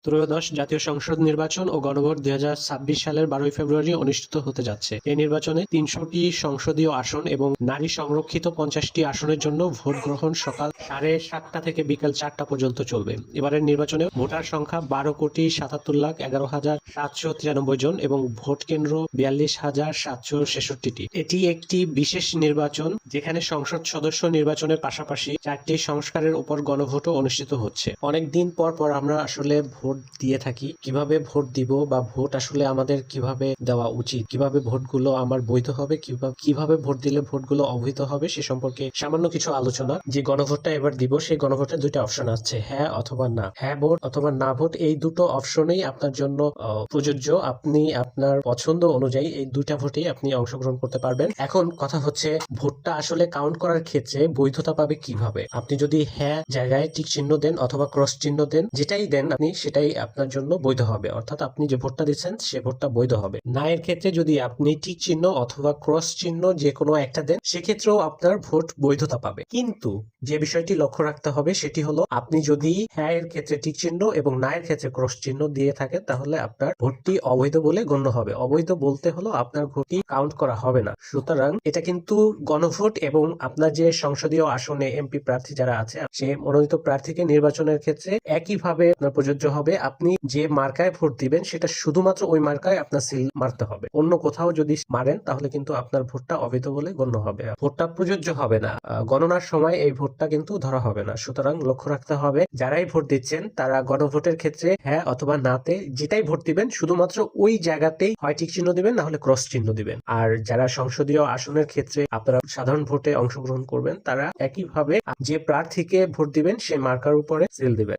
ত্রয়োদশ জাতীয় সংসদ নির্বাচন ও গণভোট 2026 সালের 12 ফেব্রুয়ারি অনুষ্ঠিত হতে যাচ্ছে। এই নির্বাচনে 300টি সংসদীয় আসন এবং নারী সংরক্ষিত 50টি আসনের জন্য ভোট গ্রহণ সকাল 7:30 থেকে বিকেল 4টা পর্যন্ত চলবে। এবারের নির্বাচনে ভোটার সংখ্যা 12,77,793 জন এবং ভোট কেন্দ্র 42,766টি। এটি একটি বিশেষ নির্বাচন যেখানে সংসদ সদস্য নির্বাচনের পাশাপাশি 4টি সংস্কারের উপর গণভোটও অনুষ্ঠিত হচ্ছে। অনেকদিন পর আমরা আসলে ভোট দিয়ে থাকি। কিভাবে ভোট দিব বা ভোট আসলে আমাদের কিভাবে দেওয়া উচিত, কিভাবে ভোটগুলো আমার বৈধ হবে, কিভাবে ভোট দিলে ভোটগুলো অবৈধ হবে সে সম্পর্কে সামান্য কিছু আলোচনা। যে গণভোটটা এবার দিব সেই গণভোটের দুইটা অপশন আছে, হ্যাঁ অথবা না। হ্যাঁ ভোট অথবা না ভোট, এই দুটো অপশনেই আপনার জন্য প্রযোজ্য। আপনি আপনার পছন্দ অনুযায়ী এই দুইটা ভোটেই আপনি অংশগ্রহণ করতে পারবেন। এখন কথা হচ্ছে ভোটটা আসলে কাউন্ট করার ক্ষেত্রে বৈধতা পাবে কিভাবে। আপনি যদি হ্যাঁ জায়গায় টিক চিহ্ন দেন অথবা ক্রস চিহ্ন দেন, যেটাই দেন আপনি সেটাই আপনার জন্য বৈধ হবে, অর্থাৎ আপনি যে ভোটটা দিচ্ছেন সে ভোটটা বৈধ হবে। না এর ক্ষেত্রে যদি আপনি টিক চিহ্ন অথবা ক্রস চিহ্ন যে কোনো একটা দেন সেক্ষেত্রেও আপনার ভোট বৈধতা পাবে। কিন্তু যে বিষয়টি লক্ষ্য রাখতে হবে সেটি হলো আপনি যদি হ্যাঁ এর ক্ষেত্রে টিক চিহ্ন এবং না এর ক্ষেত্রে ক্রস চিহ্ন দিয়ে থাকেন তাহলে আপনার ভোটটি অবৈধ বলে গণ্য হবে। অবৈধ বলতে হলো আপনার ভোটটি কাউন্ট করা হবে না। সুতরাং এটা কিন্তু গণভোট এবং আপনার যে সংসদীয় আসনে এমপি প্রার্থী যারা আছে সে মনোনীত প্রার্থীকে নির্বাচনের ক্ষেত্রে একইভাবে আপনার প্রযোজ্য হবে। আপনি যে মার্কায় ভোট দিবেন সেটা শুধুমাত্র ওই মার্কায় আপনার সিল মারতে হবে। অন্য কোথাও যদি মারেন তাহলে কিন্তু আপনার ভোটটা অবৈধ বলে গণ্য হবে, ভোটটা প্রযোজ্য হবে না। গণনার সময় এই ভোটটা কিন্তু ধরা হবে না। সুতরাং লক্ষ্য রাখতে হবে যারাই ভোট দিচ্ছেন তারা গণভোটের ক্ষেত্রে হ্যাঁ অথবা নাতে যেটাই ভোট দিবেন শুধুমাত্র ওই জায়গাতেই হয় টিক চিহ্ন দিবেন না হলে ক্রস চিহ্ন দিবেন। আর যারা সংসদীয় আসনের ক্ষেত্রে আপনারা সাধারণ ভোটে অংশগ্রহণ করবেন তারা একইভাবে যে প্রার্থীকে ভোট দিবেন সেই মার্কার উপরে সিল দিবেন।